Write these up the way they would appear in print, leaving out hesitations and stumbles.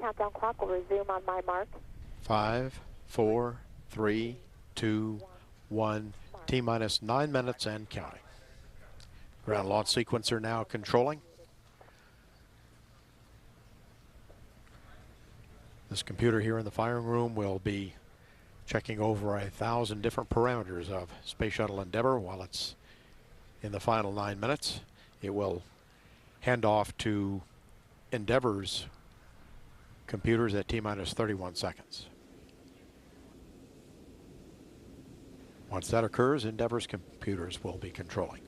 countdown clock will resume on my mark. 5, 4, 3, 2, 1. T-minus 9 minutes and counting. Ground launch sequencer now controlling. This computer here in the firing room will be checking over 1,000 different parameters of Space Shuttle Endeavour while it's in the final 9 minutes. It will hand off to Endeavour's computers at T-minus 31 seconds. Once that occurs, Endeavour's computers will be controlling.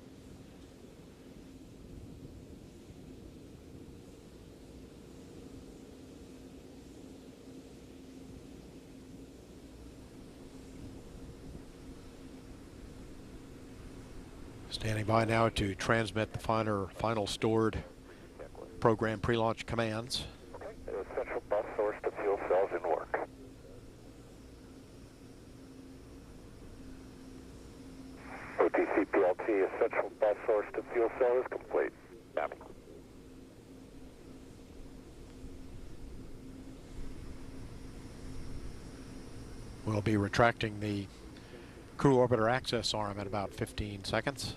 Standing by now to transmit the final stored program pre-launch commands. Okay, essential bus source to fuel cells in work. OTC PLT, essential bus source to fuel cell is complete. Copy. We'll be retracting the crew orbiter access arm at about 15 seconds.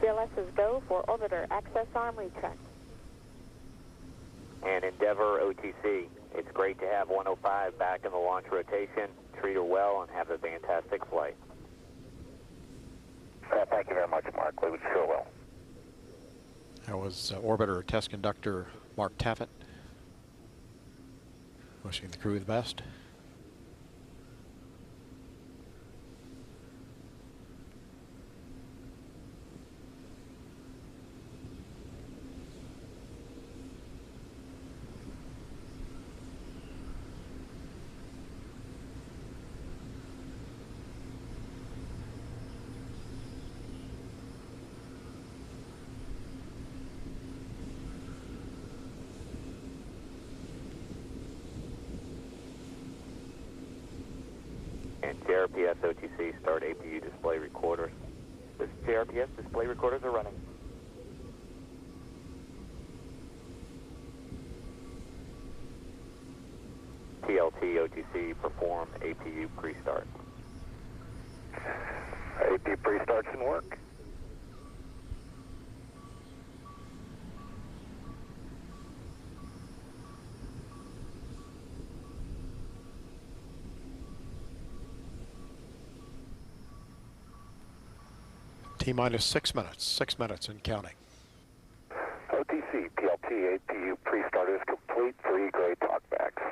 CLS is go for orbiter access arm retract. And Endeavour OTC, it's great to have 105 back in the launch rotation. Treat her well and have a fantastic flight. Thank you very much, Mark. We sure will. That was orbiter test conductor Mark Taffet. Wishing the crew the best. And JRPS OTC, start APU display recorders. This JRPS display recorders are running. TLT OTC, perform APU pre-start. APU pre-starts in work. T-minus 6 minutes, 6 minutes and counting. OTC, PLT, APU pre-start is complete. 3 gray talkbacks.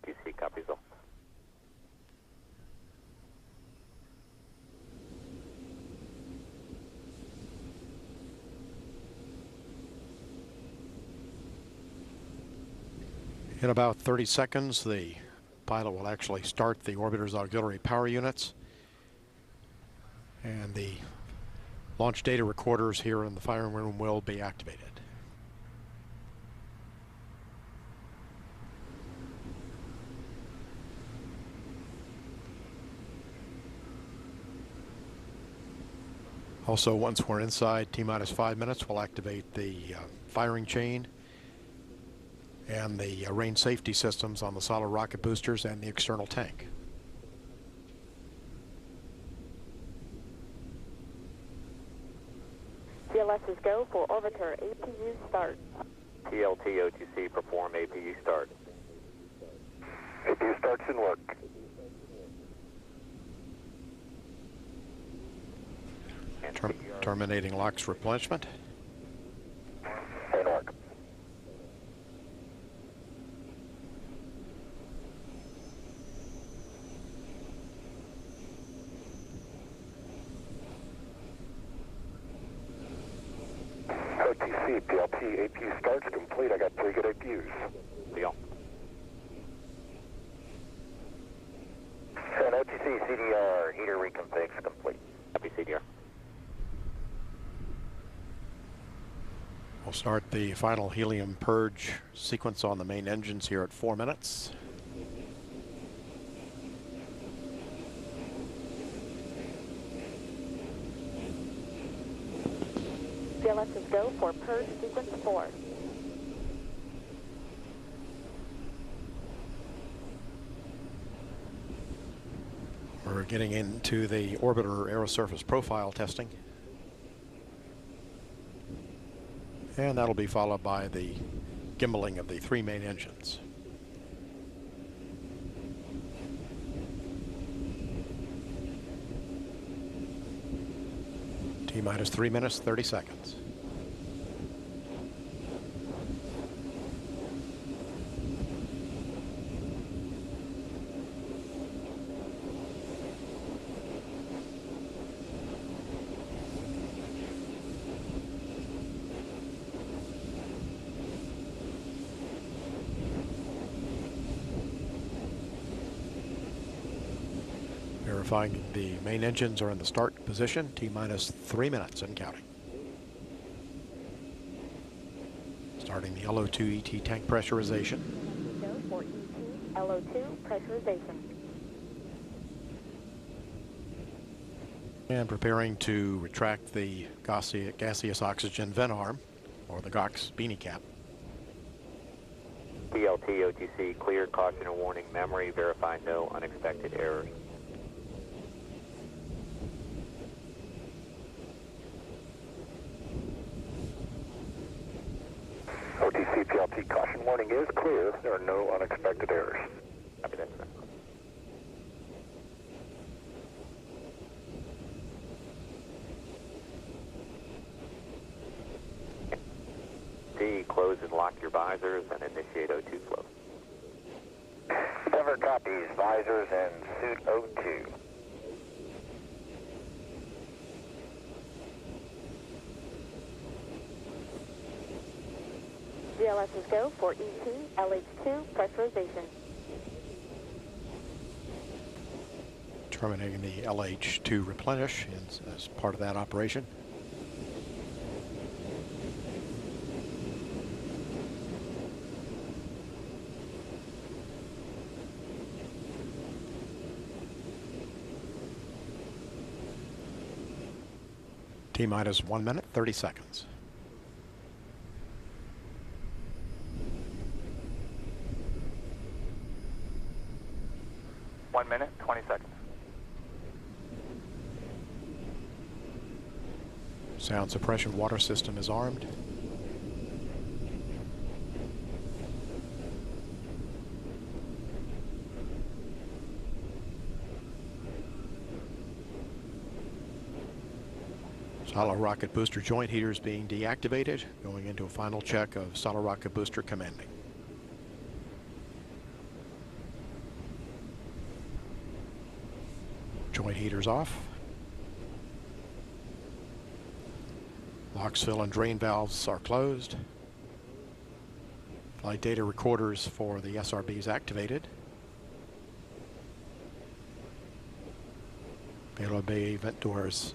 QC copies all. In about 30 seconds, the pilot will actually start the orbiter's auxiliary power units, and the launch data recorders here in the firing room will be activated. Also, once we're inside T-minus 5 minutes, we'll activate the firing chain and the range safety systems on the solid rocket boosters and the external tank. CLS is go for orbiter APU start. TLT OTC, perform APU start. APU starts in work. Terminating LOX replenishment. In work. OTC, PLT, APU starts complete. I got 3 good APUs. Deal. And OTC, CDR, heater reconfigs complete. Copy CDR. We'll start the final helium purge sequence on the main engines here at 4 minutes. GLS is go for purge sequence 4. We're getting into the orbiter aerosurface profile testing. And that'll be followed by the gimbaling of the 3 main engines. T-minus 3 minutes, 30 seconds. Verifying the main engines are in the start position, T-minus 3 minutes and counting. Starting the LO2 ET tank pressurization. Go for ET LO2 pressurization. And preparing to retract the gaseous oxygen vent arm, or the GOX beanie cap. PLT OTC cleared, caution and warning memory, verify no unexpected errors. OTC PLT caution warning is clear. There are no unexpected errors. Copy that, sir. D, close and lock your visors and initiate O2 flow. Endeavour copies visors and suit O2. GLS is go for ET LH2 pressurization. Terminating the LH2 replenish as part of that operation. T-minus 1 minute, 30 seconds. Minute, 20 seconds. Sound suppression water system is armed. Solid rocket booster joint heaters being deactivated, going into a final check of solid rocket booster commanding. Joint heaters off. LOX fill and drain valves are closed. Flight data recorders for the SRBs activated. Payload bay vent doors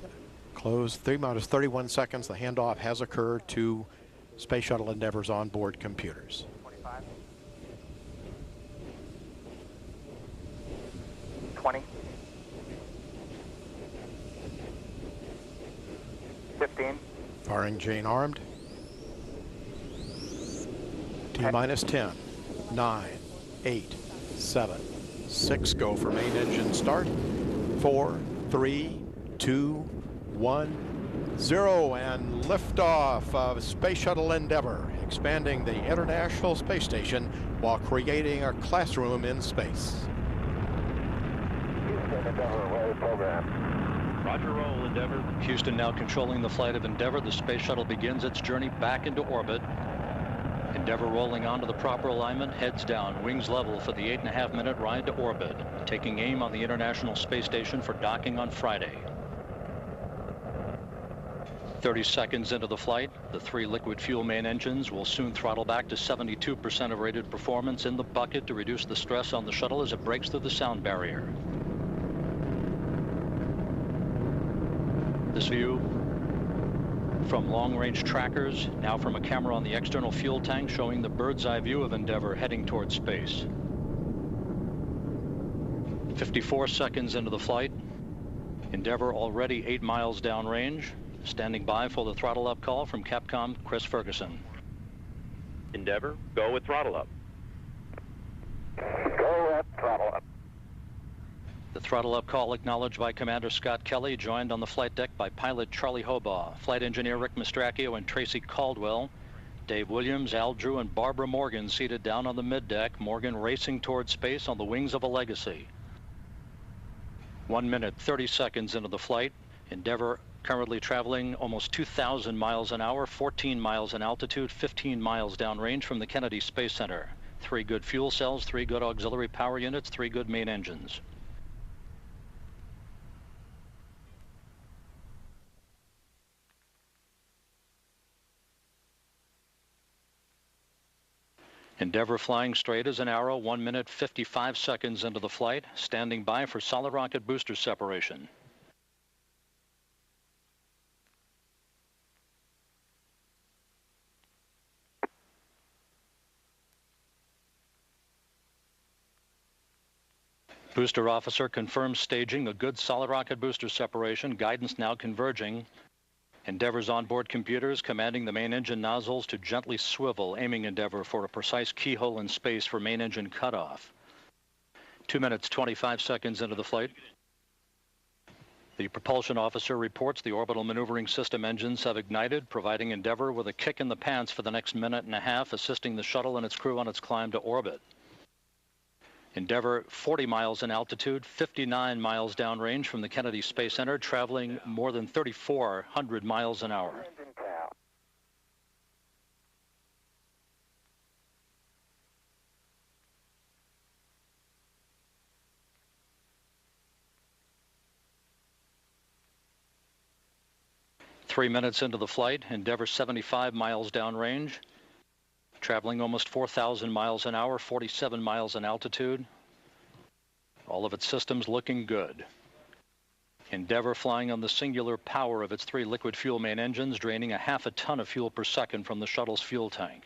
closed. T-minus 31 seconds. The handoff has occurred to Space Shuttle Endeavour's onboard computers. 25. 20. 15. Firing chain armed. T-minus 10, 9, 8, 7, 6. Go for main engine start. 4, 3, 2, 1, 0. And liftoff of Space Shuttle Endeavour, expanding the International Space Station while creating a classroom in space. Houston, Endeavour, roll program. Roger, roll, Endeavour. Houston now controlling the flight of Endeavour. The space shuttle begins its journey back into orbit. Endeavour rolling onto the proper alignment, heads down, wings level for the 8.5-minute ride to orbit, taking aim on the International Space Station for docking on Friday. 30 seconds into the flight, the 3 liquid fuel main engines will soon throttle back to 72% of rated performance in the bucket to reduce the stress on the shuttle as it breaks through the sound barrier. This view from long-range trackers, now from a camera on the external fuel tank, showing the bird's eye view of Endeavour heading towards space. 54 seconds into the flight, Endeavour already 8 miles downrange, Standing by for the throttle up call from Capcom Chris Ferguson. Endeavour, go with throttle up. Go at throttle up. The throttle up call acknowledged by Commander Scott Kelly, joined on the flight deck by pilot Charlie Hobaugh, flight engineer Rick Mastracchio and Tracy Caldwell, Dave Williams, Al Drew, and Barbara Morgan seated down on the middeck, Morgan racing toward space on the wings of a Legacy. 1 minute, 30 seconds into the flight. Endeavour currently traveling almost 2,000 miles an hour, 14 miles in altitude, 15 miles downrange from the Kennedy Space Center. 3 good fuel cells, 3 good auxiliary power units, 3 good main engines. Endeavour flying straight as an arrow, 1 minute, 55 seconds into the flight, standing by for solid rocket booster separation. Booster officer confirms staging a good solid rocket booster separation, guidance now converging. Endeavour's onboard computers commanding the main engine nozzles to gently swivel, aiming Endeavour for a precise keyhole in space for main engine cutoff. 2 minutes, 25 seconds into the flight. The propulsion officer reports the orbital maneuvering system engines have ignited, providing Endeavour with a kick in the pants for the next minute and a half, assisting the shuttle and its crew on its climb to orbit. Endeavour 40 miles in altitude, 59 miles downrange from the Kennedy Space Center, traveling more than 3,400 miles an hour. 3 minutes into the flight, Endeavour 75 miles downrange, traveling almost 4,000 miles an hour, 47 miles in altitude. All of its systems looking good. Endeavour flying on the singular power of its 3 liquid fuel main engines, draining a half a ton of fuel per second from the shuttle's fuel tank.